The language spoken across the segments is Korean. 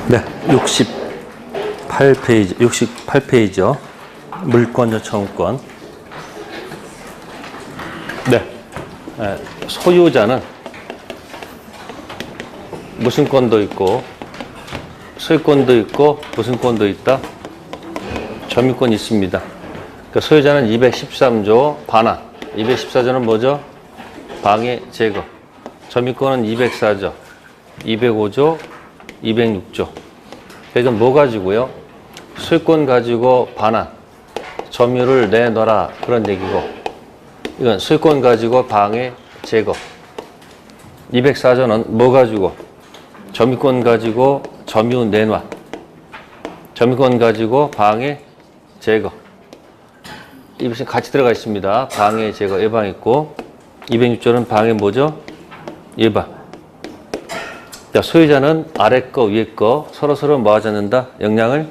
네, 68페이지요. 물권 요청권. 네, 소유자는 무슨 권도 있고, 소유권도 있고, 무슨 권도 있다? 점유권이 있습니다. 그러니까 소유자는 213조 반환, 214조는 뭐죠? 방해, 제거. 점유권은 204조, 205조, 206조. 이건 뭐 가지고요? 소유권 가지고 반환, 점유를 내놔라 그런 얘기고, 이건 소유권 가지고 방해, 제거. 204조는 뭐 가지고? 점유권 가지고 점유 내놔, 점유권 가지고 방해, 제거. 이것이 같이 들어가 있습니다. 방해, 제거, 예방 있고, 206조는 방해 뭐죠? 예방. 자, 소유자는 아래 거, 위에 거 서로 뭐 하지 않는다? 영향을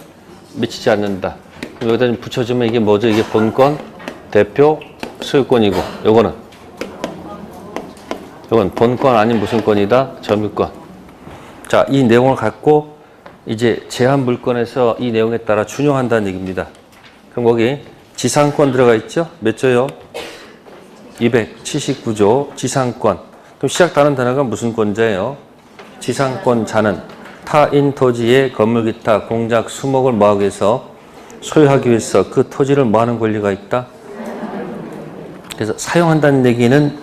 미치지 않는다. 여기다 좀 붙여주면 이게 뭐죠? 이게 본권, 대표, 소유권이고, 요건 본권 아닌 무슨 권이다? 점유권. 자, 이 내용을 갖고 이제 제한 물권에서 이 내용에 따라 준용한다는 얘기입니다. 그럼 거기 지상권 들어가 있죠? 몇 조요? 279조 지상권. 그럼 시작하는 단어가 무슨 권자예요? 지상권자는 타인 토지의 건물 기타 공작 수목을 뭐하기 위해서 소유하기 위해서 그 토지를 뭐하는 권리가 있다? 그래서 사용한다는 얘기는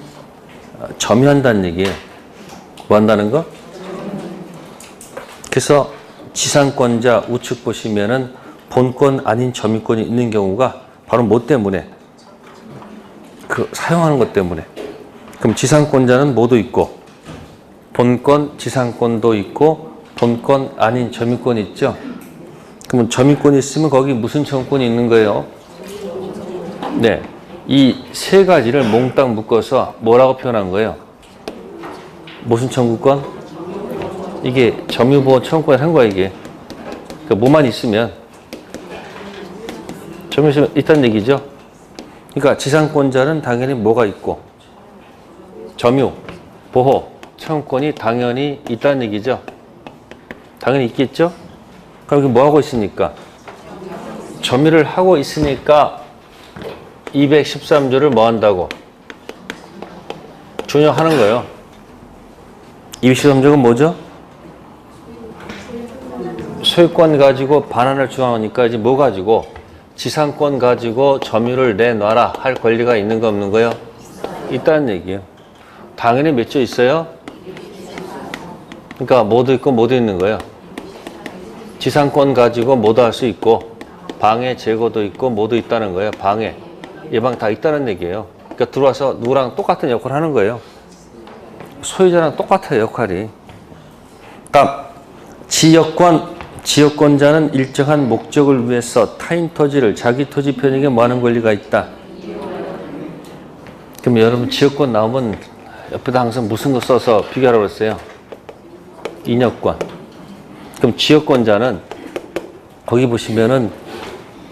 점유한다는 얘기예요. 뭐 한다는 거? 그래서 지상권자 우측 보시면은 본권 아닌 점유권이 있는 경우가 바로 뭐 때문에? 그 사용하는 것 때문에. 그럼 지상권자는 뭐도 있고 본권, 지상권도 있고 본권 아닌 점유권이 있죠. 그러면 점유권이 있으면 거기 무슨 청구권이 있는 거예요? 네, 이 세 가지를 몽땅 묶어서 뭐라고 표현한 거예요? 무슨 청구권? 이게 점유보호 청구권을 한 거야 이게. 그러니까 뭐만 있으면 점유 있으면 있다는 얘기죠. 그러니까 지상권자는 당연히 뭐가 있고 점유, 보호, 청구권이 당연히 있다는 얘기죠. 당연히 있겠죠? 그럼 이게 뭐 하고 있으니까? 점유를 하고 있으니까 213조를 뭐 한다고? 준용하는 거예요. 213조가 뭐죠? 소유권 가지고 반환을 주장하니까 이제 뭐 가지고? 지상권 가지고 점유를 내놔라 할 권리가 있는 거 없는 거예요? 있다는 얘기예요. 당연히 몇 조 있어요? 그러니까 뭐도 있고 뭐도 있는 거예요. 지상권 가지고 뭐도 할 수 있고 방해, 제거도 있고 뭐도 있다는 거예요. 방해, 예방 다 있다는 얘기예요. 그러니까 들어와서 누구랑 똑같은 역할을 하는 거예요. 소유자랑 똑같아요, 역할이. 답. 지역권자는 일정한 목적을 위해서 타인 토지를 자기 토지 편익에 뭐 하는 권리가 있다. 그럼 여러분 지역권 나오면 옆에다 항상 무슨 거 써서 비교하라고 했어요? 인여권. 그럼 지역권자는 거기 보시면은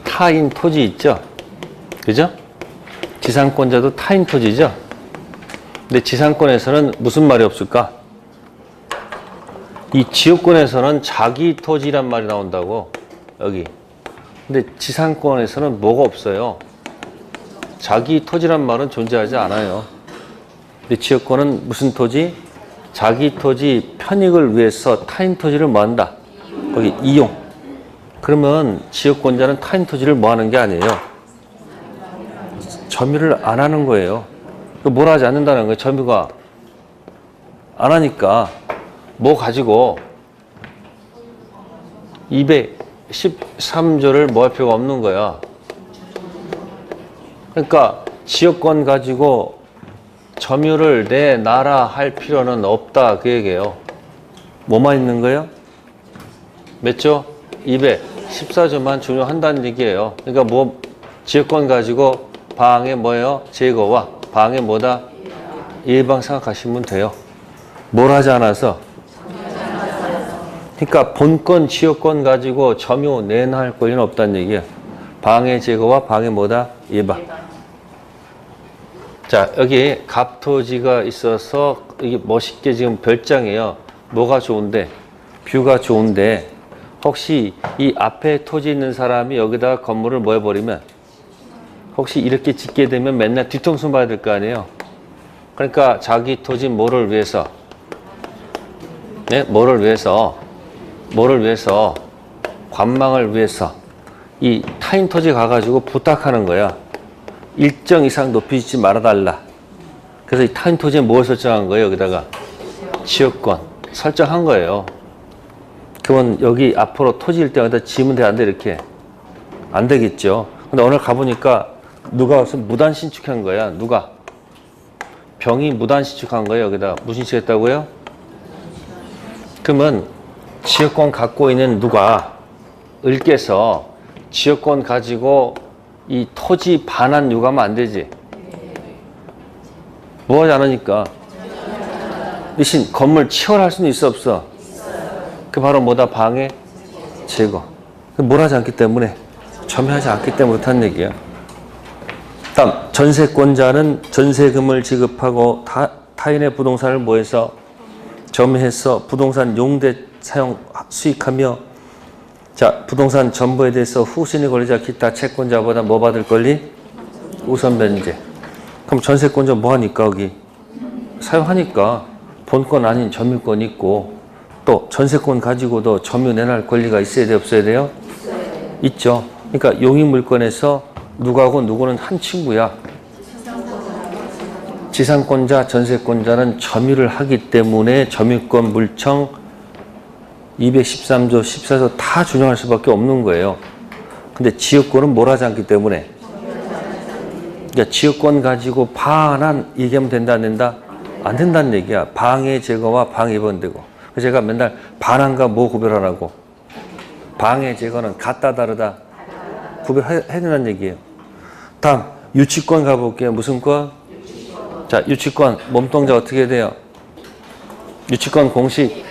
타인 토지 있죠? 그죠? 지상권자도 타인 토지죠? 근데 지상권에서는 무슨 말이 없을까? 이 지역권에서는 자기 토지란 말이 나온다고, 여기. 근데 지상권에서는 뭐가 없어요? 자기 토지란 말은 존재하지 않아요. 근데 지역권은 무슨 토지? 자기 토지 편익을 위해서 타인 토지를 뭐 한다? 거기 이용. 그러면 지역권자는 타인 토지를 뭐 하는 게 아니에요. 점유를 안 하는 거예요. 뭘 하지 않는다는 거예요. 점유가 안 하니까 뭐 가지고 213조를 뭐 할 필요가 없는 거야. 그러니까 지역권 가지고 점유를 내놔라 할 필요는 없다 그 얘기예요. 뭐만 있는 거예요? 몇 조? 214조만 준용한다는 얘기예요. 그러니까 뭐 지역권 가지고 방해 뭐예요? 제거와 방해 뭐다? 예방 생각하시면 돼요. 뭘 하지 않아서? 그러니까 본권, 지역권 가지고 점유 내놔할 권리는 없다는 얘기예요. 방해 제거와 방해 뭐다? 예방. 자, 여기 갑토지가 있어서 이게 멋있게 지금 별장이에요. 뭐가 좋은데? 뷰가 좋은데 혹시 이 앞에 토지 있는 사람이 여기다가 건물을 뭐 해버리면 혹시 이렇게 짓게 되면 맨날 뒤통수 봐야 될 거 아니에요. 그러니까 자기 토지 뭐를 위해서 네? 뭐를 위해서 관망을 위해서 이 타인 토지 가가지고 부탁하는 거야. 일정 이상 높이 짓지 말아달라. 그래서 이 타인 토지에 뭘 설정한 거예요? 여기다가 지역권 설정한 거예요. 그러면 여기 앞으로 토지일 때 여기다 지으면 돼, 안 돼? 이렇게 안 되겠죠. 근데 오늘 가보니까 누가 무슨 무단 신축한 거야. 누가? 병이 무단 신축한 거예요. 여기다 무슨 신축했다고요? 그러면 지역권 갖고 있는 누가 을께서 지역권 가지고 이 토지 반환 요구하면 안 되지. 뭐 하지 않으니까. 대신 건물 치월할 수는 있어, 없어? 그 바로 뭐다? 방해, 제거. 뭘 하지 않기 때문에, 점유하지 않기 때문에 그렇다는 얘기야. 다음, 전세권자는 전세금을 지급하고 타인의 부동산을 뭐해서 점유해서 부동산 용대 사용 수익하며 자, 부동산 전부에 대해서 후순위 권리자 기타 채권자보다 뭐 받을 권리? 우선 변제. 그럼 전세권자 뭐 하니까 여기? 사용하니까 본권 아닌 점유권 있고 또 전세권 가지고도 점유 내놓을 권리가 있어야 돼요? 없어야 돼요? 있죠. 그러니까 용익물권에서 누구하고 누구는 한 친구야. 지상권자, 전세권자는 점유를 하기 때문에 점유권 물청 213조, 14조 다 준용할 수밖에 없는 거예요. 근데 지역권은 뭘 하지 않기 때문에. 그러니까 지역권 가지고 반환 얘기하면 된다, 안 된다? 안 된다는 얘기야. 방해 제거와 방해 번되고. 그래서 제가 맨날 반환과 뭐 구별하라고. 방해 제거는 같다, 다르다. 구별해야 된다는 얘기예요. 다음, 유치권 가볼게요. 무슨 권? 자, 유치권, 몸통자 어떻게 돼요? 유치권 공식.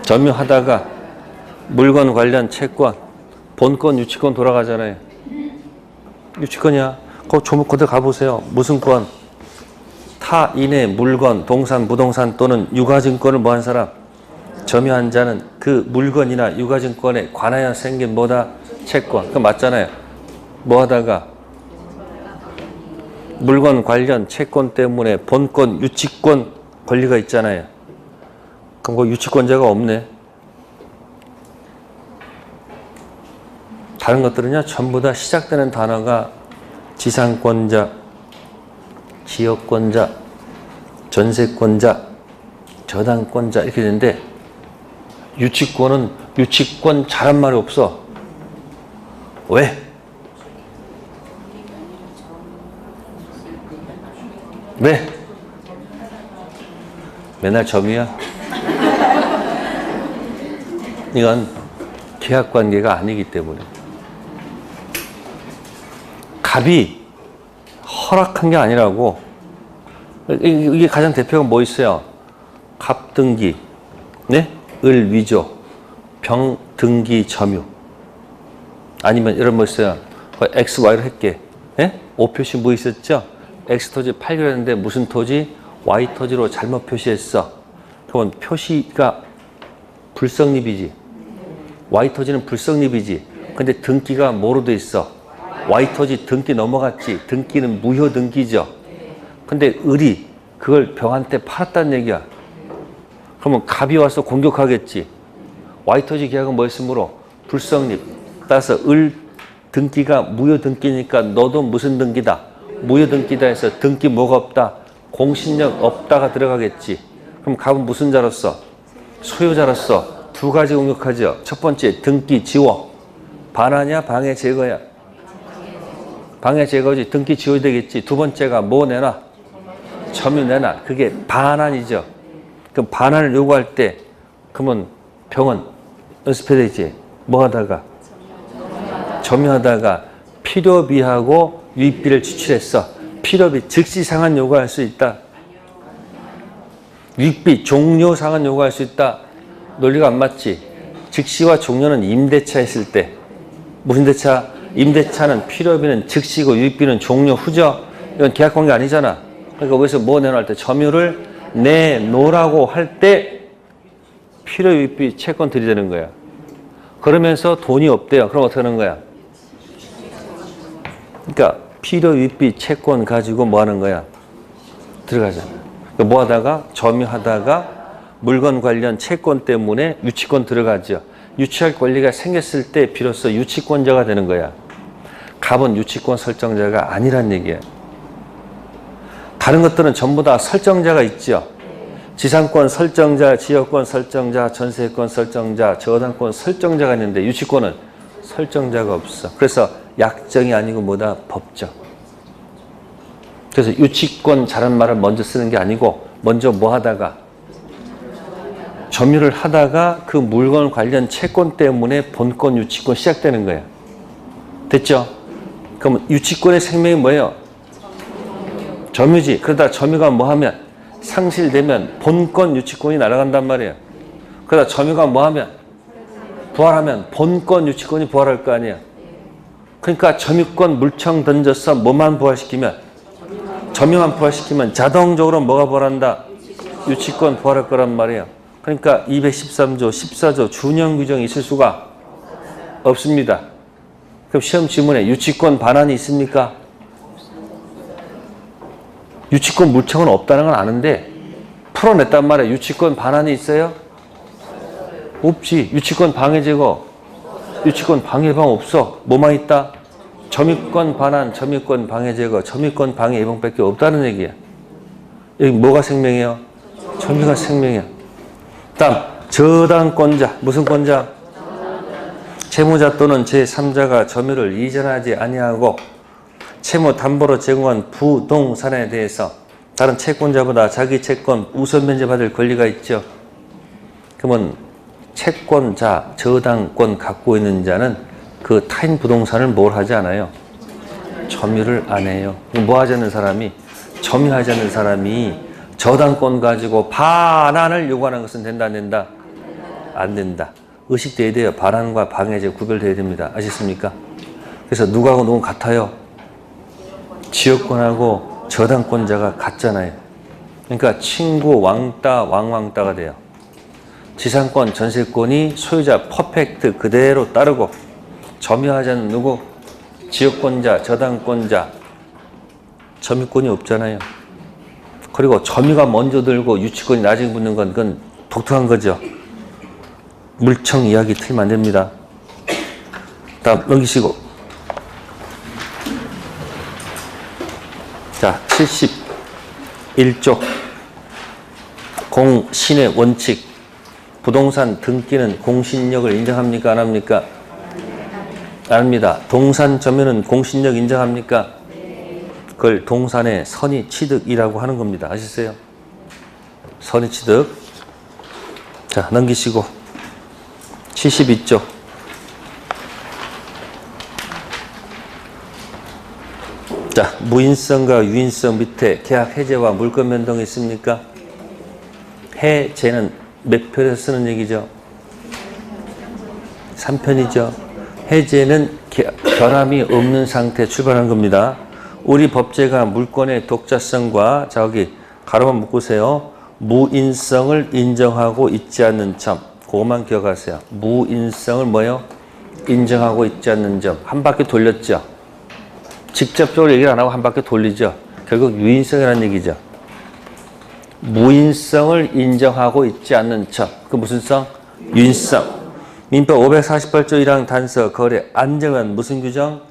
점유하다가 물건 관련 채권, 본권 유치권 돌아가잖아요. 유치권이야. 그거 조목 그대로 가보세요. 무슨 권? 타인의 물건, 동산, 부동산 또는 유가증권을 뭐 한 사람? 점유한 자는 그 물건이나 유가증권에 관하여 생긴 뭐다? 채권. 그거 맞잖아요. 뭐 하다가? 물건 관련 채권 때문에 본권, 유치권 권리가 있잖아요. 그럼 그 유치권자가 없네. 다른 것들은요, 전부 다 시작되는 단어가 지상권자, 지역권자, 전세권자, 저당권자 이렇게 되는데 유치권은 유치권 잘한 말이 없어. 왜? 왜? 맨날 점이야? 이건 계약관계가 아니기 때문에. 갑이 허락한 게 아니라고. 이게 가장 대표가 뭐 있어요? 갑등기, 네? 을위조, 병등기 점유. 아니면 이런 뭐 있어요? X, Y로 할게. 네? O 표시 뭐 있었죠? X 토지 팔기로 했는데 무슨 토지? Y 토지로 잘못 표시했어. 그러면 표시가 불성립이지. Y 토지는 불성립이지. 근데 등기가 뭐로 돼 있어? Y 토지 등기 넘어갔지. 등기는 무효 등기죠. 근데 을이 그걸 병한테 팔았다는 얘기야. 그러면 갑이 와서 공격하겠지. Y 토지 계약은 뭐였으므로? 불성립. 따라서 을 등기가 무효 등기니까 너도 무슨 등기다? 무효 등기다 해서 등기 뭐가 없다? 공신력 없다가 들어가겠지. 그럼 갑은 무슨 자로서? 소유자로서 두 가지 공격하죠. 첫 번째 등기 지워. 반환이야? 방해 제거야? 방해 제거지. 등기 지워야 되겠지. 두 번째가 뭐 내놔? 점유 내놔. 그게 반환이죠. 그럼 반환을 요구할 때 그러면 병은 연습해야 되지. 뭐 하다가? 점유하다가 필요비하고 유익비를 지출했어. 필요비 즉시 상환 요구할 수 있다. 유익비 종료 상환 요구할 수 있다. 논리가 안 맞지. 즉시와 종료는 임대차 했을 때. 무슨 대차? 임대차는 필요비는 즉시고 유익비는 종료 후죠. 이건 계약관계 아니잖아. 그러니까 여기서 뭐 내놓을 때 점유를 내놓으라고 할 때 필요 유익비 채권 들이대는 거야. 그러면서 돈이 없대요. 그럼 어떻게 하는 거야? 그러니까 필요 윗비 채권 가지고 뭐 하는 거야? 들어가잖아. 그러니까 뭐 하다가 점유하다가 물건 관련 채권 때문에 유치권 들어가죠. 유치할 권리가 생겼을 때 비로소 유치권자가 되는 거야. 갑은 유치권 설정자가 아니란 얘기야. 다른 것들은 전부 다 설정자가 있죠. 지상권 설정자, 지역권 설정자, 전세권 설정자, 저당권 설정자가 있는데 유치권은 설정자가 없어. 그래서 약정이 아니고 뭐다? 법정. 그래서 유치권 잘한 말을 먼저 쓰는 게 아니고 먼저 뭐 하다가 점유를 하다가 그 물건 관련 채권 때문에 본권 유치권 시작되는 거야. 됐죠? 그럼 유치권의 생명이 뭐예요? 점유지. 그러다 점유가 뭐 하면 상실되면 본권 유치권이 날아간단 말이에요. 그러다 점유가 뭐 하면 부활하면 본권 유치권이 부활할 거 아니에요. 그러니까 점유권 물청 던져서 뭐만 부활시키면 점유만 부활시키면 자동적으로 뭐가 부활한다? 유치권 부활할 거란 말이에요. 그러니까 213조, 14조 준용 규정이 있을 수가 없습니다. 그럼 시험 지문에 유치권 반환이 있습니까? 유치권 물청은 없다는 건 아는데 풀어냈단 말이에요. 유치권 반환이 있어요? 없지. 유치권 방해 제거, 유치권 방해 예방 없어. 뭐만 있다? 점유권 반환, 점유권 방해 제거, 점유권 방해 예방밖에 없다는 얘기야. 여기 뭐가 생명이에요? 점유가 생명이야. 다음 저당권자. 무슨 권자? 채무자 또는 제3자가 점유를 이전하지 아니하고 채무 담보로 제공한 부동산에 대해서 다른 채권자보다 자기 채권 우선 면제받을 권리가 있죠. 그러면 채권자, 저당권 갖고 있는 자는 그 타인 부동산을 뭘 하지 않아요? 점유를 안 해요. 뭐 하지 않는 사람이? 점유하지 않는 사람이 저당권 가지고 반환을 요구하는 것은 된다, 안 된다? 안 된다. 의식돼야 돼요. 반환과 방해제 구별돼야 됩니다. 아시겠습니까? 그래서 누구하고 누군 같아요? 지역권하고 저당권자가 같잖아요. 그러니까 친구 왕따, 왕왕따가 돼요. 지상권, 전세권이 소유자 퍼펙트 그대로 따르고 점유하지 않는 누구? 지역권자, 저당권자, 점유권이 없잖아요. 그리고 점유가 먼저 들고 유치권이 나중에 붙는 건 그건 독특한 거죠. 물청 이야기 틀면 안 됩니다. 다음 넘기시고. 자, 71조 공신의 원칙. 부동산 등기는 공신력을 인정합니까? 안 합니까? 안 합니다. 동산 점유는 공신력 인정합니까? 그걸 동산의 선의취득이라고 하는 겁니다. 아시세요? 선의취득. 자, 넘기시고. 72조. 자, 무인성과 유인성 밑에 계약 해제와 물권 변동이 있습니까? 해제는 몇 편에서 쓰는 얘기죠? 3편이죠. 해제는 결함이 없는 상태에 출발한 겁니다. 우리 법제가 물권의 독자성과 저기 가로만 묶으세요. 무인성을 인정하고 있지 않는 점. 그것만 기억하세요. 무인성을 뭐요? 인정하고 있지 않는 점. 한 바퀴 돌렸죠. 직접적으로 얘기를 안 하고 한 바퀴 돌리죠. 결국 유인성이라는 얘기죠. 무인성을 인정하고 있지 않는 점. 그 무슨 성? 유인성. 민법 548조 1항 단서 거래 안정은 무슨 규정?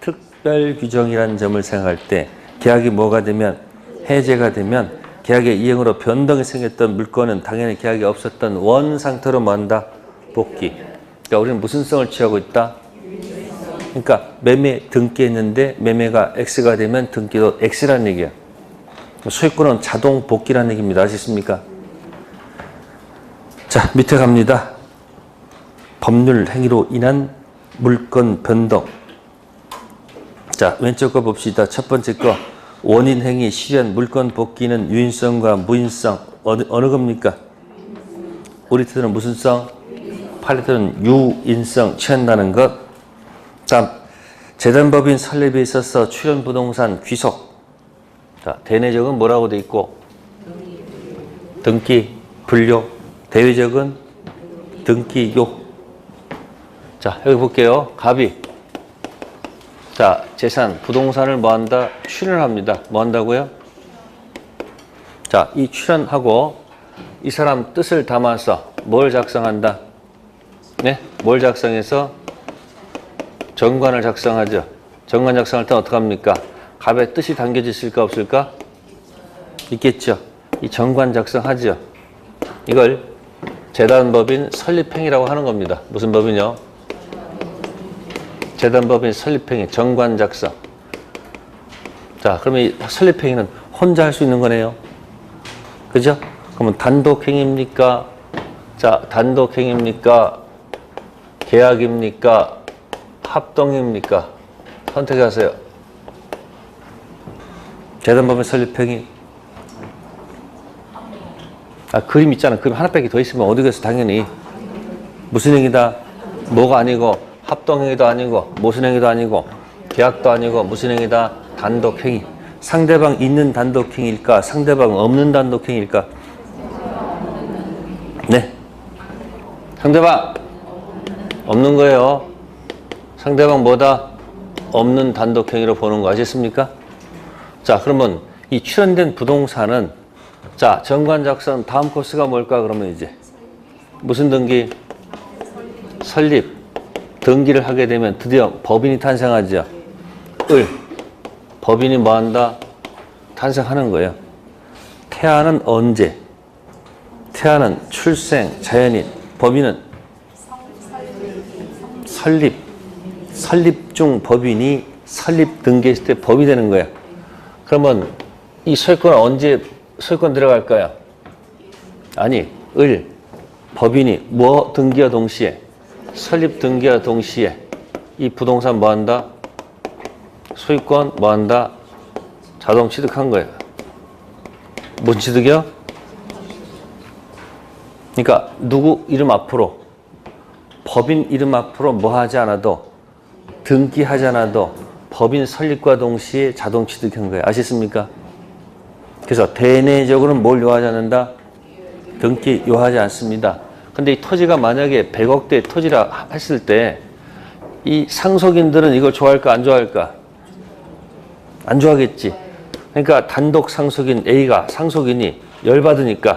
특별 규정이라는 점을 생각할 때 계약이 뭐가 되면 해제가 되면 계약의 이행으로 변동이 생겼던 물건은 당연히 계약이 없었던 원 상태로 뭐한다? 복귀. 그러니까 우리는 무슨 성을 취하고 있다? 그러니까 매매 등기했는데 매매가 X가 되면 등기도 X라는 얘기야. 소유권은 자동 복귀라는 얘기입니다. 아시겠습니까? 자, 밑에 갑니다. 법률 행위로 인한 물권 변동. 자, 왼쪽 거 봅시다. 첫 번째 거. 원인 행위 실현 물권 복귀는 유인성과 무인성. 어느 겁니까? 우리 뜻은 무슨 성? 팔레트는 유인성 취한다는 것. 다음, 재단법인 설립에 있어서 출연부동산 귀속. 자, 대내적은 뭐라고 돼 있고? 등기, 분료. 대외적은 등기요. 자, 여기 볼게요. 갑이. 자, 재산, 부동산을 뭐 한다? 출연합니다. 뭐 한다고요? 자, 이 출연하고 이 사람 뜻을 담아서 뭘 작성한다? 네? 뭘 작성해서? 정관을 작성하죠. 정관 작성할 때 어떡합니까? 갑의 뜻이 담겨져 있을까 없을까? 있겠죠. 이 정관 작성하죠. 이걸 재단법인 설립행위라고 하는 겁니다. 무슨 법이요? 재단법인 설립행위, 정관 작성. 자, 그러면 이 설립행위는 혼자 할 수 있는 거네요. 그죠? 그러면 단독행위입니까? 자, 단독행위입니까? 계약입니까? 합동입니까? 선택하세요. 재단법인 설립행위. 아, 그림 있잖아. 그림 하나밖에 더 있으면 어디겠어, 당연히. 무슨 행위다? 뭐가 아니고, 합동행위도 아니고, 무슨 행위도 아니고, 계약도 아니고, 무슨 행위다? 단독행위. 상대방 있는 단독행위일까? 상대방 없는 단독행위일까? 네. 상대방 없는 거예요. 상대방 뭐다? 없는 단독행위로 보는 거 아시겠습니까? 자, 그러면 이 출연된 부동산은 자, 정관 작성 다음 코스가 뭘까? 그러면 이제 무슨 등기? 설립. 등기를 하게 되면 드디어 법인이 탄생하죠. 법인이 뭐 한다? 탄생하는 거예요. 태아는 언제? 태아는 출생, 자연인. 법인은 설립. 설립 중 법인이 설립 등기했을 때 법이 되는 거예요. 그러면 이 소유권은 언제 소유권 들어갈까요? 아니, 법인이 뭐 등기와 동시에 설립 등기와 동시에 이 부동산 뭐 한다? 소유권 뭐 한다? 자동 취득한 거예요. 뭔 취득이요? 그러니까 누구 이름 앞으로 법인 이름 앞으로 뭐 하지 않아도 등기하지 않아도 법인 설립과 동시에 자동 취득한 거예요. 아시겠습니까? 그래서 대내적으로는 뭘 요하지 않는다? 등기 요하지 않습니다. 근데 이 토지가 만약에 100억대 토지라 했을 때 이 상속인들은 이걸 좋아할까 안 좋아할까? 안 좋아하겠지. 그러니까 단독 상속인 A가 상속인이 열받으니까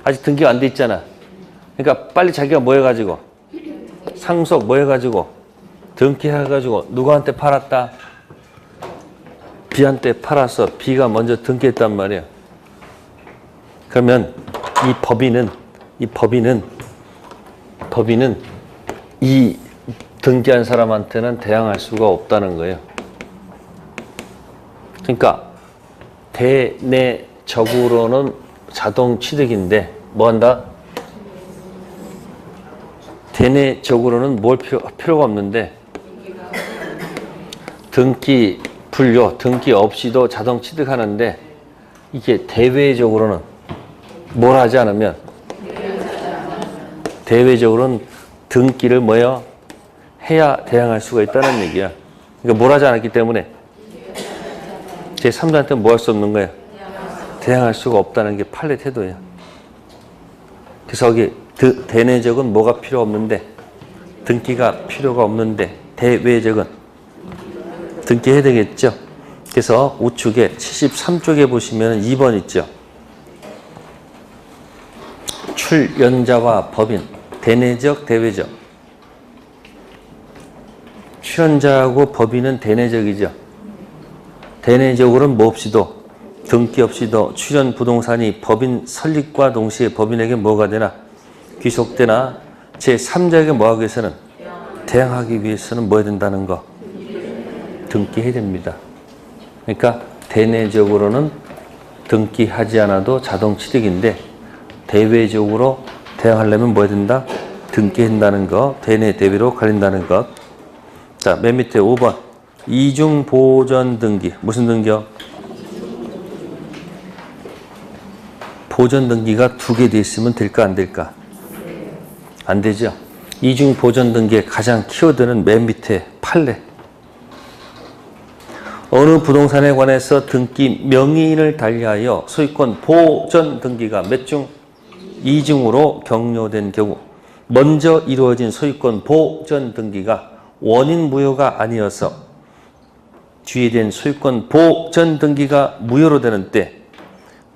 아직 등기가 안 돼 있잖아. 그러니까 빨리 자기가 뭐 해가지고 상속 뭐 해가지고 등기해가지고 누구한테 팔았다? B한테 팔아서 B가 먼저 등기했단 말이야. 그러면 이 법인은 이 등기한 사람한테는 대항할 수가 없다는 거예요. 그러니까 대내적으로는 자동 취득인데 뭐 한다? 대내적으로는 뭘 필요가 없는데 등기 분료, 등기 없이도 자동 취득하는데 이게 대외적으로는 뭘 하지 않으면 대외적으로는 등기를 뭐요? 해야 대항할 수가 있다는 얘기야. 그러니까 뭘 하지 않았기 때문에 제3자한테 뭐 할 수 없는 거야? 대항할 수가 없다는 게 판례 태도예요. 그래서 여기 대내적은 뭐가 필요 없는데 등기가 필요가 없는데 대외적은 등기해야 되겠죠. 그래서 우측에 73쪽에 보시면 2번 있죠. 출연자와 법인, 대내적, 대외적. 출연자하고 법인은 대내적이죠. 대내적으로는 뭐 없이도 등기 없이도 출연 부동산이 법인 설립과 동시에 법인에게 뭐가 되나? 귀속되나? 제3자에게 뭐 하기 위해서는? 대항하기 위해서는 뭐 해야 된다는 거? 등기해야 됩니다. 그러니까 대내적으로는 등기하지 않아도 자동 취득인데 대외적으로 대항하려면 뭐 해야 된다? 등기해야 된다는 거. 대내 대외로 가린다는 것. 자, 맨 밑에 5번. 이중 보전 등기. 무슨 등기요? 보전 등기가 2개 돼 있으면 될까 안 될까? 안 되죠. 이중 보전 등기의 가장 키워드는 맨 밑에 판례. 어느 부동산에 관해서 등기 명의인을 달리하여 소유권 보전 등기가 몇 중? 2중으로 격려된 경우 먼저 이루어진 소유권 보전 등기가 원인 무효가 아니어서 뒤에 된 소유권 보전 등기가 무효로 되는 때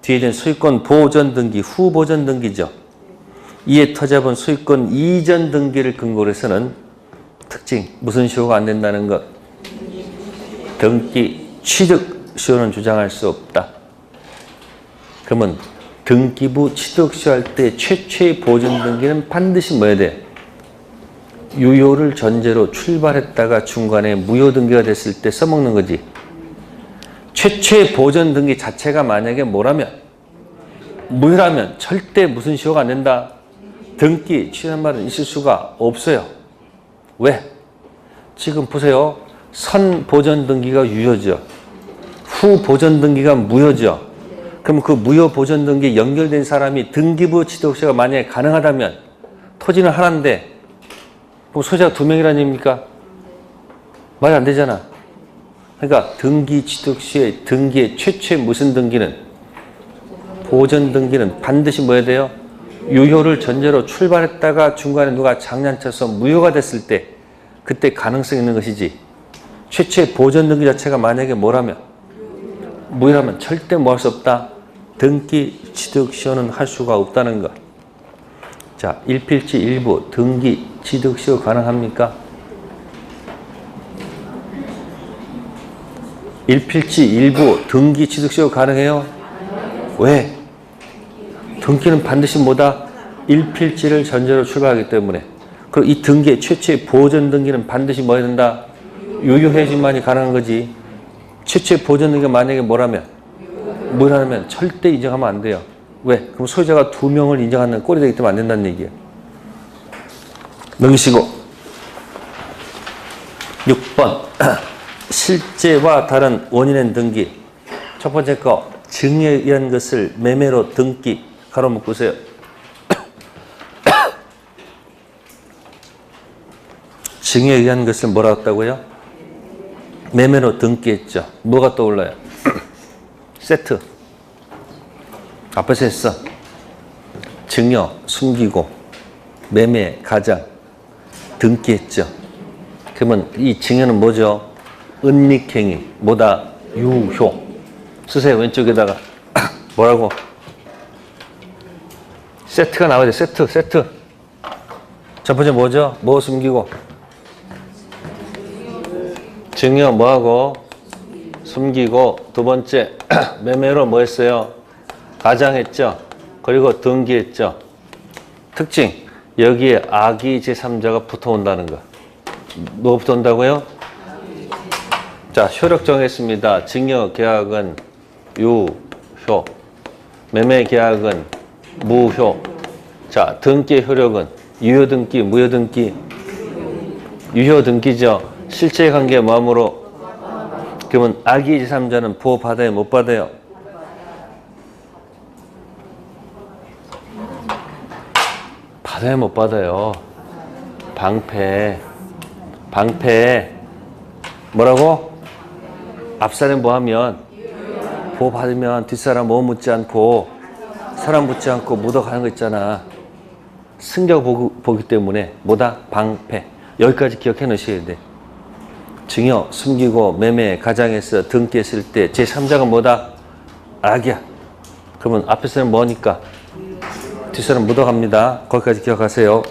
뒤에 된 소유권 보전 등기, 후보전 등기죠. 이에 터잡은 소유권 이전 등기를 근거로 해서는 특징, 무슨 시효가 안 된다는 것. 등기 취득 시효는 주장할 수 없다. 그러면 등기부 취득 시효할 때 최초의 보전 등기는 반드시 뭐야 돼? 유효를 전제로 출발했다가 중간에 무효 등기가 됐을 때 써먹는 거지. 최초의 보전 등기 자체가 만약에 뭐라면 무효라면 절대 무슨 시효가 안 된다. 등기 취소한 말은 있을 수가 없어요. 왜? 지금 보세요. 선 보전 등기가 유효죠. 후 보전 등기가 무효죠. 그럼 그 무효 보전 등기에 연결된 사람이 등기부 취득시효가 만약에 가능하다면 토지는 하나인데 그럼 소유자가 2명이라는 얘기입니까? 말이 안 되잖아. 그러니까 등기 취득시의 등기의 최초의 무슨 등기는 보전 등기는 반드시 뭐 해야 돼요? 유효를 전제로 출발했다가 중간에 누가 장난쳐서 무효가 됐을 때 그때 가능성이 있는 것이지. 최초의 보전 등기 자체가 만약에 뭐라면 무효라면 절대 뭐 할 수 없다. 등기 취득 시효는 할 수가 없다는 것. 자, 일필지 일부 등기 취득 시효 가능합니까? 일필지 일부 등기 취득 시효 가능해요? 왜? 등기는 반드시 뭐다? 일필지를 전제로 출발하기 때문에. 그리고 이 등기의 최초의 보전 등기는 반드시 뭐 해야 된다? 유효해야지만이 가능한 거지. 최초의 보전 등기가 만약에 뭐라면? 무효라면 절대 인정하면 안 돼요. 왜? 그럼 소유자가 2명을 인정하는 꼴이 되기 때문에 안 된다는 얘기예요. 넘기시고 6번 실제와 다른 원인의 등기. 첫 번째 거 증여에 의한 것을 매매로 등기 가로 묶으세요. 증여에 의한 것을 뭐라고 했다고요? 매매로 등기했죠. 뭐가 떠올라요? 세트. 앞에서 했어. 증여, 숨기고, 매매, 가장, 등기했죠. 그러면 이 증여는 뭐죠? 은닉행위. 뭐다? 유효. 쓰세요. 왼쪽에다가. 뭐라고? 세트가 나와야 돼. 세트. 첫 번째 뭐죠? 뭐 숨기고? 증여 뭐하고? 숨기고. 두 번째 매매로 뭐 했어요? 가장했죠. 그리고 등기했죠. 특징. 여기에 악의 제3자가 붙어온다는 거. 뭐 붙어온다고요? 자, 효력 정했습니다. 증여 계약은 유효. 매매 계약은 무효. 자, 등기 효력은 유효 등기, 무효 등기? 유효 등기죠. 실제 관계 뭐함으로? 그러면 악의 제3자는 보호 받아요, 못 받아요? 받아요, 못 받아요? 방패. 뭐라고? 앞사람 뭐 하면? 보호 받으면 뒷사람 뭐 묻지 않고 사람 묻지 않고 묻어가는 거 있잖아. 승격 보기 때문에 뭐다? 방패. 여기까지 기억해 놓으셔야 돼. 증여, 숨기고, 매매, 가장해서 등기했을 때 제3자가 뭐다? 악이야. 그러면 앞에 사람 뭐니까? 뒷사람 묻어갑니다. 거기까지 기억하세요.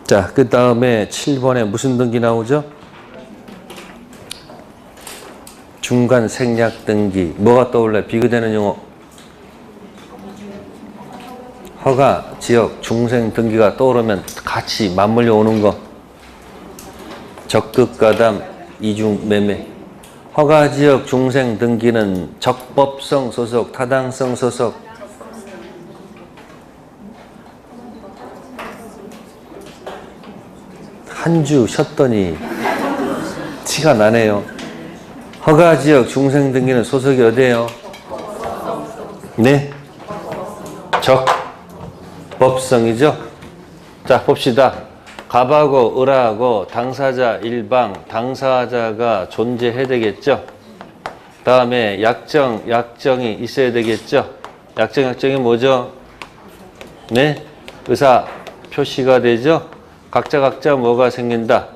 자, 그 다음에 7번에 무슨 등기 나오죠? 중간 생략 등기. 뭐가 떠올라요? 비교되는 용어. 허가, 지역, 중생 등기가 떠오르면 같이 맞물려 오는 거. 적극 가담, 이중 매매. 허가, 지역, 중생 등기는 적법성 소속, 타당성 소속. 한 주 쉬었더니 티가 나네요. 허가, 지역, 중생 등기는 소속이 어디예요? 네? 적법성이죠? 자, 봅시다. 갑하고 을하고 당사자 일방, 당사자가 존재해야 되겠죠? 다음에 약정이 있어야 되겠죠? 약정이 뭐죠? 네, 의사 표시가 되죠. 각자 뭐가 생긴다?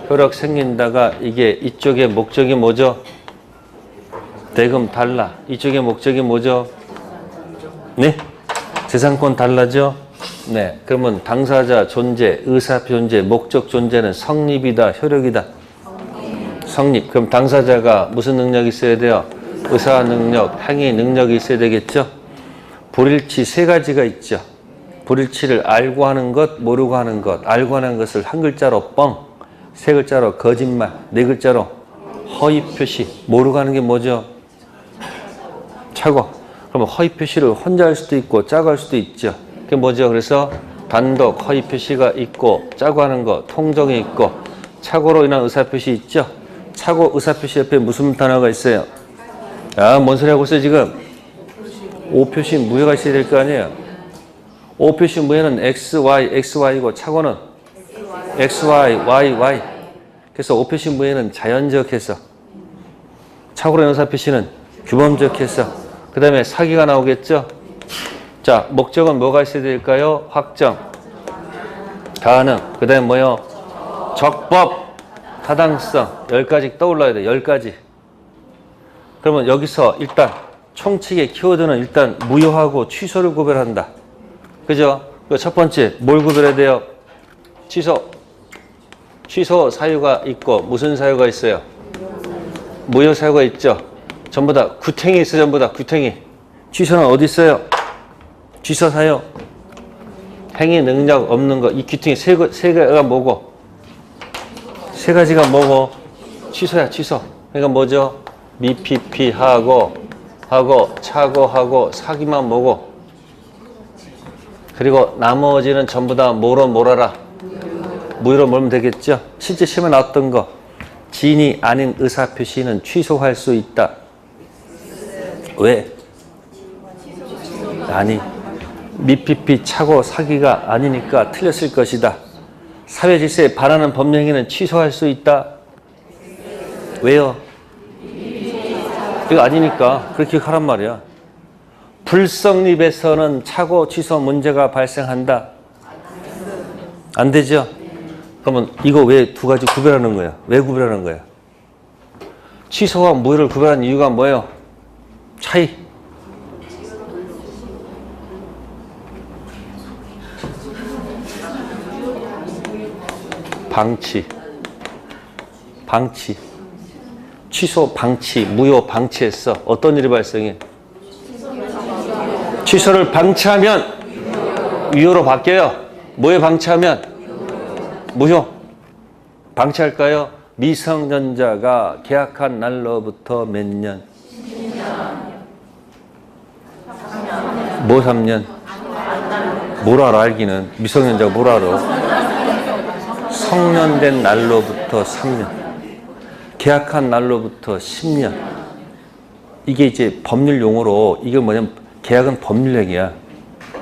혈액 생긴다가 이게 이쪽의 목적이 뭐죠? 대금 달라. 이쪽의 목적이 뭐죠? 네, 재산권 달라죠. 네, 그러면 당사자 존재, 의사 존재, 목적 존재는 성립이다, 효력이다? 성립. 그럼 당사자가 무슨 능력이 있어야 돼요? 의사 능력, 행위 능력이 있어야 되겠죠? 불일치 세 가지가 있죠. 불일치를 알고 하는 것, 모르고 하는 것. 알고 하는 것을 한 글자로 뻥, 세 글자로 거짓말, 네 글자로 허위 표시. 모르고 하는 게 뭐죠? 착오. 그러면 허위 표시를 혼자 할 수도 있고 짜고 할 수도 있죠. 그게 뭐죠? 그래서 단독 허위 표시가 있고 짜고 하는 거, 통정이 있고 착오로 인한 의사 표시 있죠. 착오 의사 표시 옆에 무슨 단어가 있어요? 아, 뭔 소리 하고 있어요 지금? O 표시 무효가 있어야 될 거 아니에요. O 표시 무효는 XY고 착오는 XY. 그래서 O 표시 무효는 자연적 해석. 착오로 인한 의사 표시는 규범적 해석. 그 다음에 사기가 나오겠죠. 자, 목적은 뭐가 있어야 될까요? 확정, 가능, 그 다음에 뭐요? 적법, 타당성. 10가지 떠올라야 돼. 10가지. 그러면 여기서 일단 총칙의 키워드는 일단 무효하고 취소를 구별한다. 그죠? 첫 번째 뭘 구별해야 돼요? 취소 사유가 있고 무슨 사유가 있어요? 무효 사유가 있죠. 전부 다 구탱이 있어. 전부 다 구탱이. 취소는 어디 있어요? 취소 사유. 행위 능력 없는 거. 이 귀퉁이 세 개가 뭐고? 세 가지가 뭐고? 취소야, 취소. 그러니까 뭐죠? 미피피하고 착오하고 사기만 뭐고? 그리고 나머지는 전부 다 뭐로 몰아라? 무효로 몰면 되겠죠? 실제 시험에 나왔던 거. 지인이 아닌 의사표시는 취소할 수 있다. 왜? 아니, 미피피 착오 사기가 아니니까 틀렸을 것이다. 사회 질서에 반하는 법령에는 취소할 수 있다. 왜요? 이거 아니니까 그렇게 하란 말이야. 불성립에서는 착오 취소 문제가 발생한다. 안 되죠? 그러면 이거 왜 두 가지 구별하는 거야? 왜 구별하는 거야? 취소와 무효를 구별하는 이유가 뭐예요? 차이. 방치. 취소 방치, 무효 방치했어. 어떤 일이 발생해? 취소를 방치하면 유효로 바뀌어요. 뭐에 방치하면? 무효. 방치할까요? 미성년자가 계약한 날로부터 몇 년? 뭐 3년? 뭘 알아 알기는. 미성년자가 뭘 알아? 성년된 날로부터 3년. 계약한 날로부터 10년. 이게 이제 법률 용어로 이게 뭐냐면 계약은 법률행위야.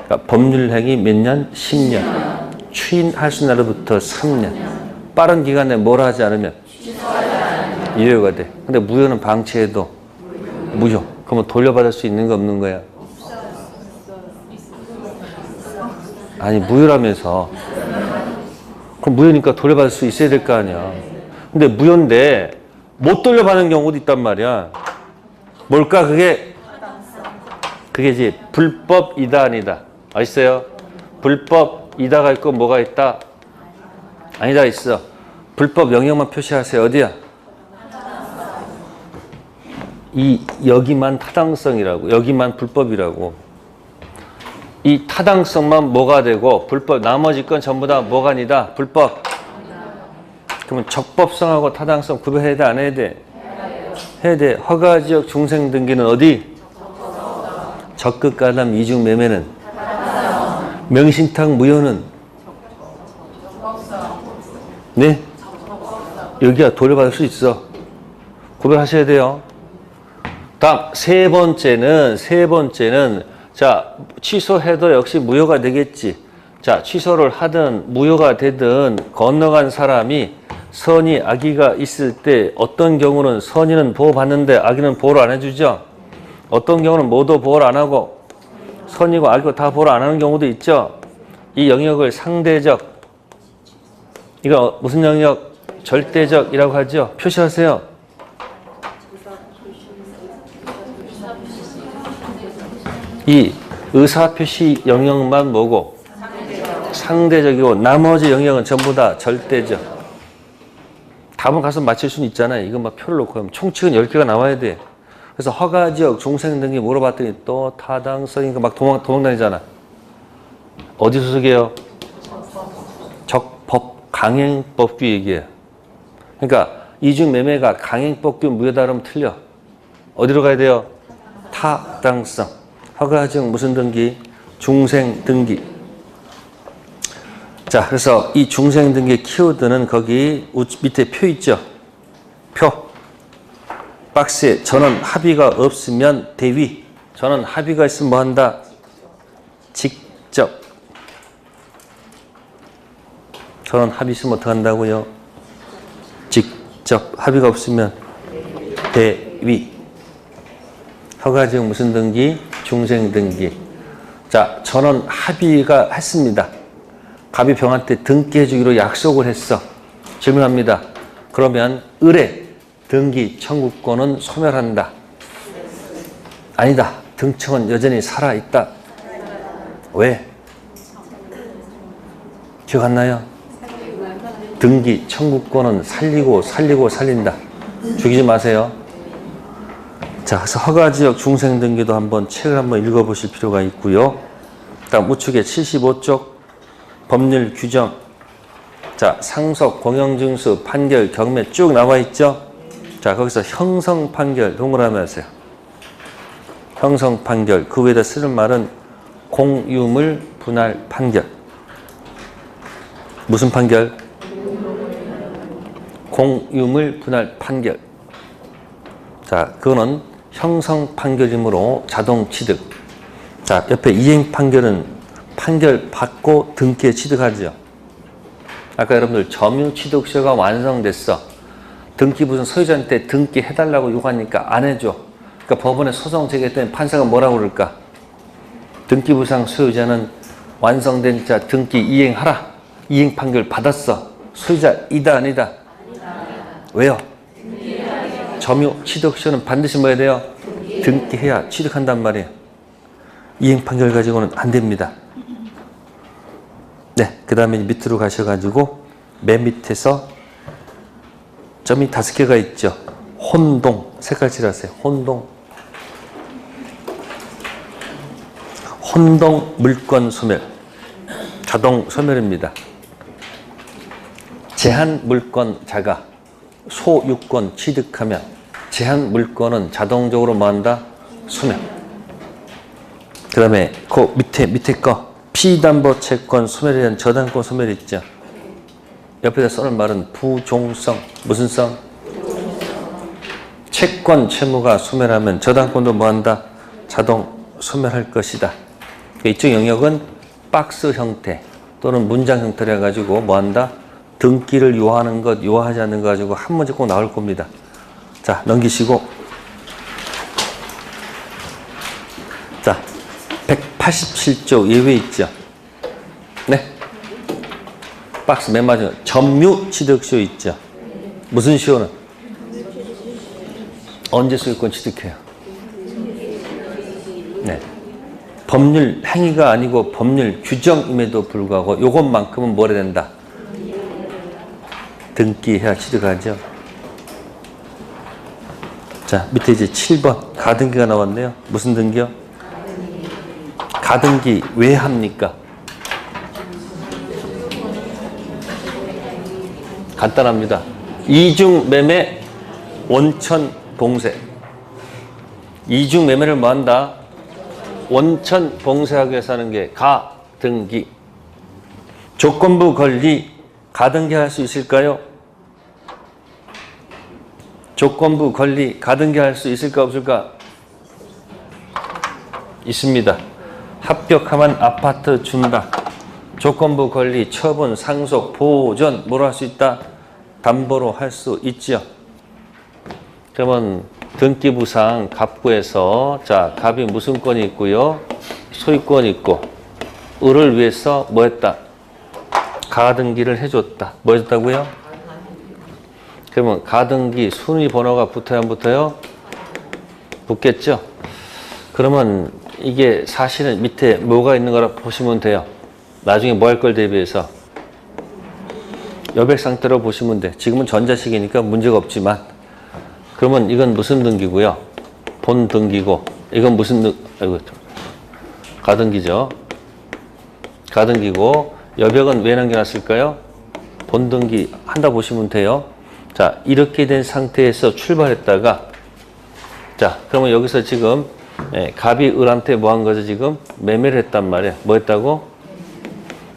그러니까 법률행위 몇 년? 10년. 추인할 수 있는 날로부터 3년. 빠른 기간에 뭘 하지 않으면 유효가 돼. 근데 무효는 방치해도 무효. 그러면 돌려받을 수 있는 거 없는 거야? 아니 무효라면서. 그럼 무효니까 돌려받을 수 있어야 될 거 아니야. 근데 무효인데 못 돌려받는 경우도 있단 말이야. 뭘까 그게? 그게 이제 불법이다 아니다. 아시어요? 불법이다가 있고 뭐가 있다? 아니다 있어. 불법 영역만 표시하세요. 어디야? 여기만 타당성이라고. 여기만 불법이라고. 이 타당성만 뭐가 되고 불법, 나머지 건 전부 다 뭐가 아니다? 불법. 그러면 적법성하고 타당성 구별해야 돼? 안 해야 돼? 해야 돼. 허가지역 중생등기는 어디? 적극가담 이중매매는? 명신탁 무효는? 네? 여기야 돌려받을 수 있어. 구별하셔야 돼요. 다음 세 번째는 자, 취소해도 역시 무효가 되겠지. 자, 취소를 하든 무효가 되든 건너간 사람이 선의, 악의가 있을 때 어떤 경우는 선의는 보호받는데 악의는 보호를 안 해주죠. 어떤 경우는 모두 보호를 안 하고 선이고 악이고 다 보러 안 하는 경우도 있죠. 이 영역을 상대적, 이거 무슨 영역? 절대적이라고 하죠. 표시하세요. 이 의사표시 영역만 뭐고? 상대적이고 나머지 영역은 전부 다 절대적. 답은 가서 맞힐 수는 있잖아요. 이건 막 표를 놓고 하면 총칙은 10개가 나와야 돼. 그래서 허가지역, 중생 등기 물어봤더니 또 타당성이니까 막 도망다니잖아. 어디 소속이에요? 적법 강행법규 얘기예요. 그러니까 이중매매가 강행법규 무효다 그러면 틀려. 어디로 가야 돼요? 타당성. 허가지역 무슨 등기? 중생 등기. 자, 그래서 이 중생 등기 키워드는 거기 밑에 표 있죠? 표. 박스에 전원 합의가 없으면 대위. 전원 합의가 있으면 뭐 한다? 직접. 전원 합의 있으면 어떻게 한다고요? 직접. 합의가 없으면 대위. 허가지역 무슨 등기? 중생 등기. 자, 전원 합의가 했습니다. 갑이 병한테 등기해 주기로 약속을 했어. 질문합니다. 그러면 의뢰 등기 청구권은 소멸한다. 아니다. 등청은 여전히 살아있다. 왜? 기억 안 나요? 등기 청구권은 살린다. 죽이지 마세요. 자, 그래서 허가지역 중생 등기도 한번 책을 한번 읽어보실 필요가 있고요. 다음 우측에 75쪽 법률 규정. 자, 상속, 공영증수, 판결, 경매 쭉 나와 있죠? 자, 거기서 형성 판결 동그라미 하세요. 형성 판결. 그 외에다 쓰는 말은 공유물 분할 판결. 무슨 판결? 공유물 분할 판결. 자, 그거는 형성 판결이므로 자동 취득. 자, 옆에 이행 판결은 판결 받고 등기에 취득하죠. 아까 여러분들 점유 취득서가 완성됐어. 등기 부상 소유자한테 등기해달라고 요구하니까 안 해줘. 그러니까 법원에 소송 제기했더니 판사가 뭐라고 그럴까? 등기 부상 소유자는 완성된 자 등기 이행하라. 이행 판결 받았어. 소유자 이다 아니다? 왜요? 점유 취득서는 반드시 뭐 해야 돼요? 등기해야 취득한단 말이에요. 이행 판결 가지고는 안 됩니다. 네, 그 다음에 밑으로 가셔가지고 맨 밑에서 점이 5개가 있죠. 혼동, 색깔칠하세요. 혼동 물권 소멸, 자동 소멸입니다. 제한 물권 자가 소유권 취득하면 제한 물권은 자동적으로 뭐한다? 소멸. 그 다음에 그 밑에 거 피담보 채권 소멸에 대한 저당권 소멸 있죠. 옆에다 써놓은 말은 부종성. 무슨 성? 채권 채무가 소멸하면 저당권도 뭐한다? 자동 소멸할 것이다. 이쪽 영역은 박스 형태 또는 문장 형태로 해가지고 뭐한다? 등기를 요하는 것, 요하지 않는 것 가지고 한 문제 꼭 나올 겁니다. 자, 넘기시고. 자, 187조 예외 있죠. 네. 박스 맨 마지막 점유 취득시효 있죠. 무슨 시효는? 언제 소유권 취득해요? 네. 법률 행위가 아니고 법률 규정임에도 불구하고 요것만큼은 뭘 해야 된다? 등기해야 취득하죠. 자, 밑에 이제 7번 가등기가 나왔네요. 무슨 등기요? 가등기 왜 합니까? 간단합니다. 이중매매 원천 봉쇄. 이중매매를 뭐 한다? 원천 봉쇄하기 위해서 하는 게 가등기. 조건부 권리 가등기 할 수 있을까요? 조건부 권리 가등기 할 수 있을까 없을까? 있습니다. 합격하면 아파트 준다. 조건부 권리 처분 상속 보존 뭐로 할 수 있다? 담보로 할 수 있지요. 그러면 등기부상 갑구에서 자 갑이 무슨 권이 있고요? 소유권이 있고 을을 위해서 뭐 했다? 가등기를 해줬다. 뭐 해줬다고요? 그러면 가등기 순위 번호가 붙어야 안 붙어요? 붙겠죠? 그러면 이게 사실은 밑에 뭐가 있는 거라 보시면 돼요. 나중에 뭐 할 걸 대비해서 여백 상태로 보시면 돼. 지금은 전자식이니까 문제가 없지만 그러면 이건 무슨 등기고요? 본 등기고 이건 무슨 가등기죠. 가등기고 여백은 왜 남겨놨을까요? 본 등기 한다 보시면 돼요. 자, 이렇게 된 상태에서 출발했다가 자, 그러면 여기서 지금 갑이 을한테 뭐 한 거죠? 지금 매매를 했단 말이에요. 뭐 했다고?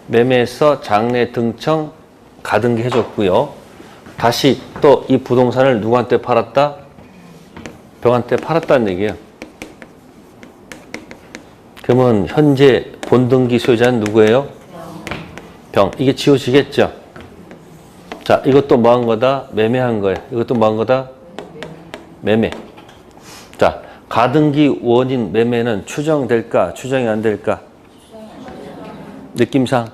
매매해서 장래 등청 가등기 해줬고요. 다시 또 이 부동산을 누구한테 팔았다? 병한테 팔았다는 얘기예요. 그러면 현재 본등기 소유자는 누구예요? 병. 이게 지워지겠죠? 자, 이것도 뭐 한 거다? 매매한 거예요. 이것도 뭐 한 거다? 매매. 자, 가등기 원인 매매는 추정될까? 추정이 안 될까? 느낌상.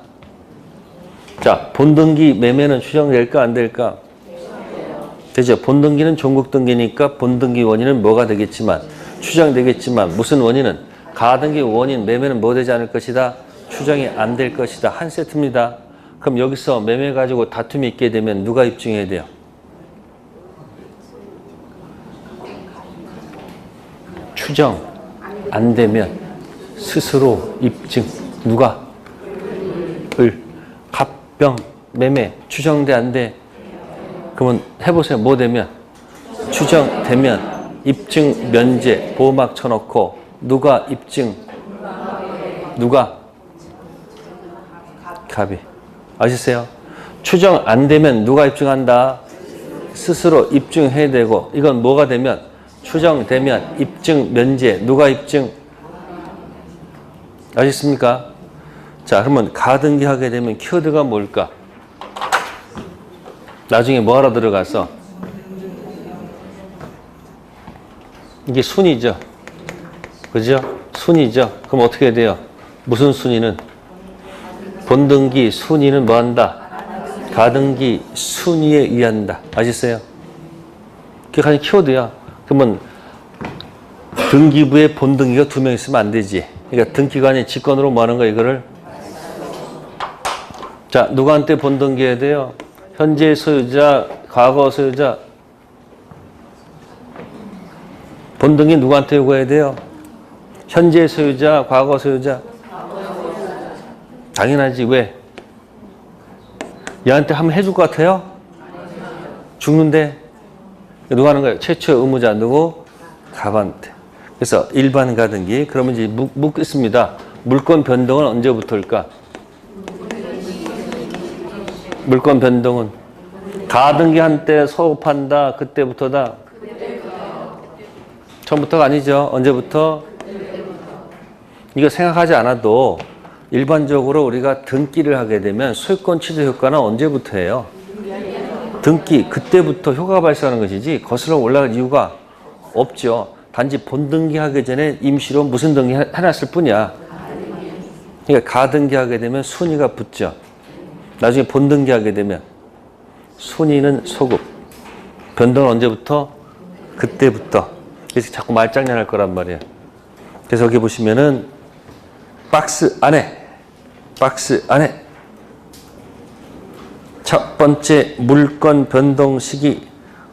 자, 본등기 매매는 추정될까? 안 될까? 되죠? 본등기는 종국등기니까 본등기 원인은 뭐가 되겠지만 추정되겠지만 무슨 원인은? 가등기 원인 매매는 뭐 되지 않을 것이다? 추정이 안 될 것이다. 한 세트입니다. 그럼 여기서 매매 가지고 다툼이 있게 되면 누가 입증해야 돼요? 추정 안 되면 스스로 입증. 누가? 을. 갑병 매매 추정돼 안 돼? 그러면 해보세요. 뭐 되면? 추정되면 입증 면제 보호막 쳐놓고 누가 입증? 누가? 갑이. 아시세요? 추정 안 되면 누가 입증한다? 스스로 입증해야 되고 이건 뭐가 되면? 추정되면 입증 면제 누가 입증? 아시겠습니까? 자, 그러면 가등기 하게 되면 키워드가 뭘까? 나중에 뭐하러 들어가서? 이게 순이죠. 그죠? 순이죠. 그럼 어떻게 해야 돼요? 무슨 순위는? 본등기 순위는 뭐 한다? 가등기 순위에 의한다. 아시겠어요? 그게 가장 키워드야. 그러면 등기부에 본등기가 2명 있으면 안 되지. 그러니까 등기관이 직권으로 뭐 하는 거야, 이거를? 자, 누구한테 본등기 해야 돼요? 현재 소유자, 과거 소유자. 본등기 누구한테 요구해야 돼요? 현재 소유자, 과거 소유자. 당연하지. 왜? 얘한테 한번 해줄 것 같아요? 죽는데? 누가 하는 거예요? 최초 의무자 누구? 갑한테. 그래서 일반 가등기. 그러면 이제 묻겠습니다. 물권 변동은 언제부터일까? 물권 변동은 가등기 한때 소급한다. 그때부터다. 처음부터가 아니죠. 언제부터? 이거 생각하지 않아도 일반적으로 우리가 등기를 하게 되면 소유권 취득 효과는 언제부터예요? 등기 그때부터 효과가 발생하는 것이지 거슬러 올라갈 이유가 없죠. 단지 본등기 하기 전에 임시로 무슨 등기 해놨을 뿐이야. 그러니까 가등기 하게 되면 순위가 붙죠. 나중에 본등기 하게 되면 순위는 소급. 변동은 언제부터? 그때부터. 그래서 자꾸 말장난할 거란 말이에요. 그래서 여기 보시면은 박스 안에 첫 번째 물권 변동 시기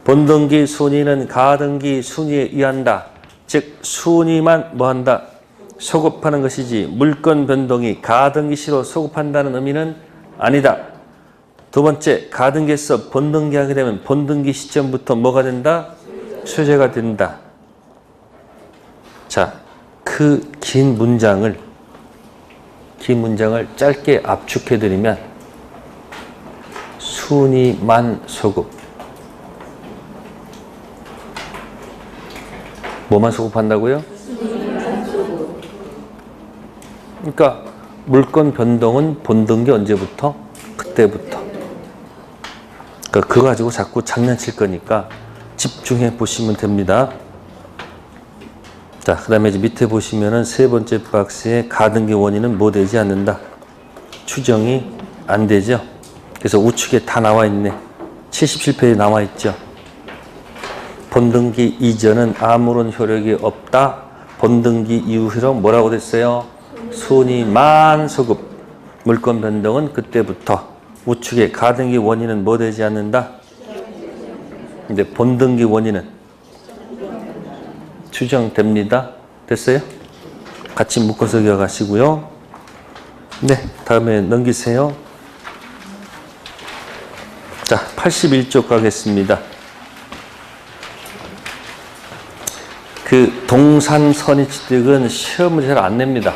본등기 순위는 가등기 순위에 의한다. 즉 순위만 뭐한다? 소급하는 것이지 물권 변동이 가등기 시로 소급한다는 의미는 아니다. 두 번째 가등기에서 본등기 하게 되면 본등기 시점부터 뭐가 된다? 소유자가 된다. 자, 그 긴 문장을 짧게 압축해드리면 순위만 소급. 뭐만 소급한다고요? 그러니까 물권 변동은 본등기 언제부터? 그때부터. 그러니까 그거 가지고 자꾸 장난칠 거니까 집중해 보시면 됩니다. 자, 그 다음에 이제 밑에 보시면은 세 번째 박스에 가등기 원인은 뭐 되지 않는다. 추정이 안 되죠. 그래서 우측에 다 나와 있네. 77페이지에 나와 있죠. 본등기 이전은 아무런 효력이 없다. 본등기 이후 효력 뭐라고 됐어요? 순위만 소급. 물권 변동은 그때부터. 우측에 가등기 원인은 뭐 되지 않는다. 근데 본등기 원인은 추정됩니다. 됐어요? 같이 묶어서 기억하시고요. 네, 다음에 넘기세요. 자, 81쪽 가겠습니다. 그 동산 선의 취득은 시험을 잘 안 냅니다.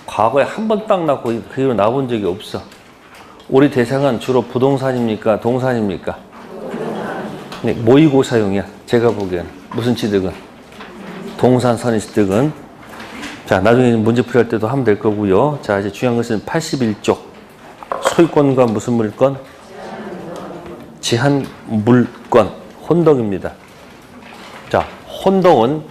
과거에 한 번 딱 나고 그 이후로 나온 적이 없어. 우리 대상은 주로 부동산입니까? 동산입니까? 네, 모의고사용이야. 제가 보기에는. 무슨 취득은? 동산 선의 취득은. 자, 나중에 문제 풀이할 때도 하면 될 거고요. 자, 이제 중요한 것은 81쪽. 소유권과 무슨 물권? 제한 물권. 혼동입니다. 자, 혼동은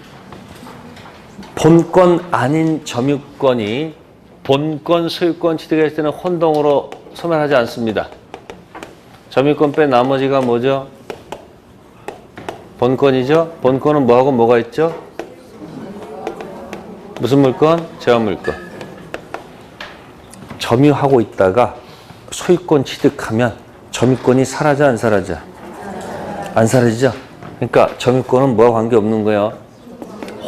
본권 아닌 점유권이 본권 소유권 취득했을 때는 혼동으로 소멸하지 않습니다. 점유권 뺀 나머지가 뭐죠? 본권이죠? 본권은 뭐하고 뭐가 있죠? 무슨 물권? 제한 물권. 점유하고 있다가 소유권 취득하면 점유권이 사라져 안 사라져? 안 사라지죠? 그러니까 점유권은 뭐와 관계없는 거예요?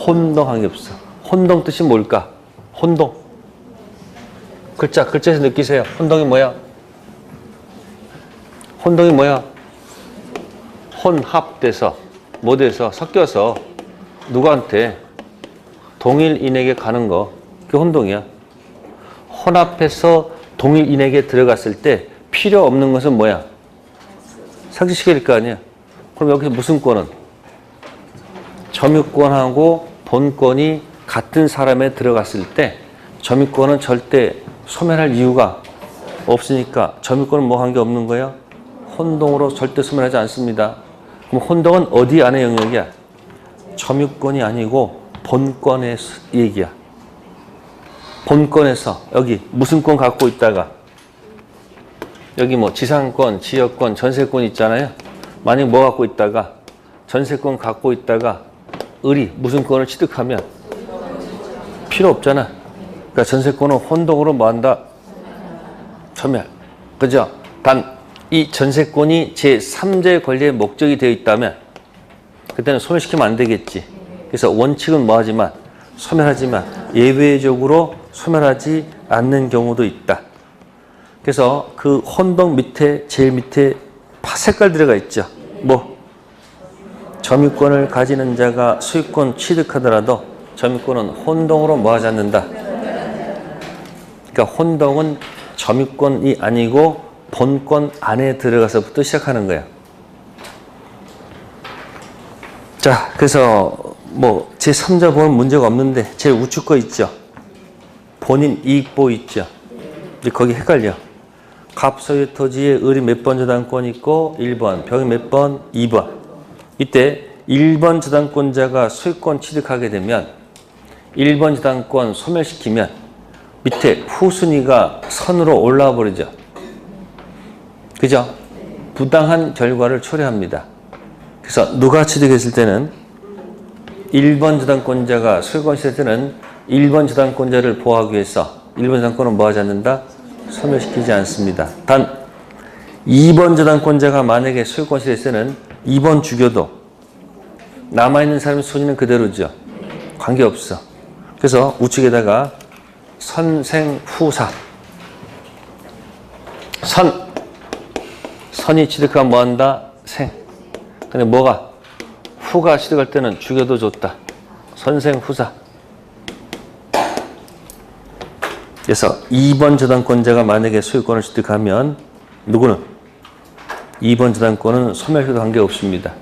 혼동 관계없어. 혼동 뜻이 뭘까? 혼동. 글자에서 느끼세요. 혼동이 뭐야? 혼동이 뭐야? 혼합돼서, 뭐 돼서, 섞여서 누구한테? 동일인에게 가는 거. 그게 혼동이야. 혼합해서 동일인에게 들어갔을 때 필요 없는 것은 뭐야? 삭제시킬 거 아니야. 그럼 여기서 무슨 권은? 점유권하고 본권이 같은 사람에 들어갔을 때 점유권은 절대 소멸할 이유가 없으니까 점유권은 뭐 한 게 없는 거예요? 혼동으로 절대 소멸하지 않습니다. 그럼 혼동은 어디 안의 영역이야? 점유권이 아니고 본권의 얘기야. 본권에서 여기 무슨 권 갖고 있다가 여기 뭐 지상권, 지역권, 전세권 있잖아요. 만약 뭐 갖고 있다가 전세권 갖고 있다가 을이 무슨 권을 취득하면 필요 없잖아. 그러니까 전세권은 혼동으로 뭐 한다? 소멸. 그죠? 단 이 전세권이 제3자의 권리의 목적이 되어 있다면 그때는 소멸시키면 안 되겠지. 그래서 원칙은 뭐 하지만 소멸하지만 예외적으로 소멸하지 않는 경우도 있다. 그래서 그 혼동 밑에 제일 밑에 색깔 들어가 있죠. 뭐 점유권을 가지는 자가 소유권 취득하더라도 점유권은 혼동으로 뭐 하지 않는다. 그러니까 혼동은 점유권이 아니고 본권 안에 들어가서부터 시작하는 거야. 자, 그래서 뭐 제3자 보면 문제가 없는데 제일 우측 거 있죠. 본인 이익보호 있죠. 이제 거기 헷갈려. 갑소유 토지에 을이 몇 번 저당권 있고 1번, 병이 몇 번? 2번. 이때 1번 저당권자가 소유권 취득하게 되면 1번 저당권 소멸시키면 밑에 후순위가 선으로 올라와 버리죠. 그죠? 부당한 결과를 초래합니다. 그래서 누가 취득했을 때는 1번 저당권자가 소유권 취득할 때는 1번 저당권자를 보호하기 위해서 1번 저당권은 뭐 하지 않는다? 소멸시키지 않습니다. 단 2번 저당권자가 만약에 소유권 취득했을 때는 2번 죽여도 남아있는 사람의 순위는 그대로죠. 관계없어. 그래서 우측에다가 선생후사. 선이 취득하면 뭐한다? 생. 근데 뭐가? 후가 취득할 때는 죽여도 좋다. 선생후사. 그래서 2번 저당권자가 만약에 소유권을 취득하면 누구는? 2번 저당권은 소멸효도 관계없습니다.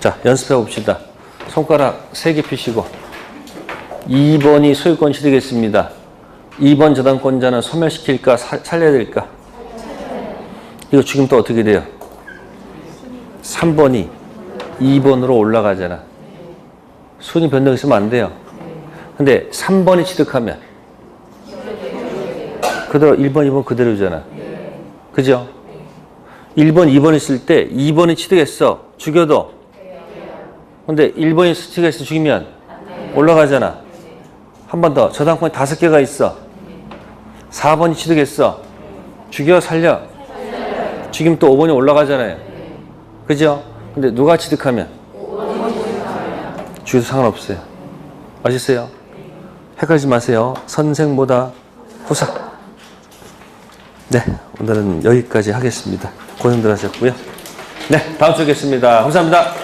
자, 연습해 봅시다. 손가락 3개 펴시고 2번이 소유권 취득했습니다. 2번 저당권자는 소멸시킬까 살려야 될까? 이거 지금 또 어떻게 돼요? 3번이 2번으로 올라가잖아. 순위 변동있으면 안 돼요. 근데 3번이 취득하면 그대로 1번, 2번 그대로잖아. 그죠? 1번, 2번 있을 때 2번이 취득했어. 죽여도. 근데 1번이 취득했어. 죽이면 올라가잖아. 한 번 더. 저당권이 5개가 있어. 4번이 취득했어. 죽여, 살려. 죽이면 또 5번이 올라가잖아요. 그죠? 근데 누가 취득하면? 죽여도 상관없어요. 아시겠어요? 헷갈리지 마세요. 선생보다 후사. 네, 오늘은 여기까지 하겠습니다. 고생들 하셨고요. 네, 다음 주에 뵙겠습니다. 감사합니다.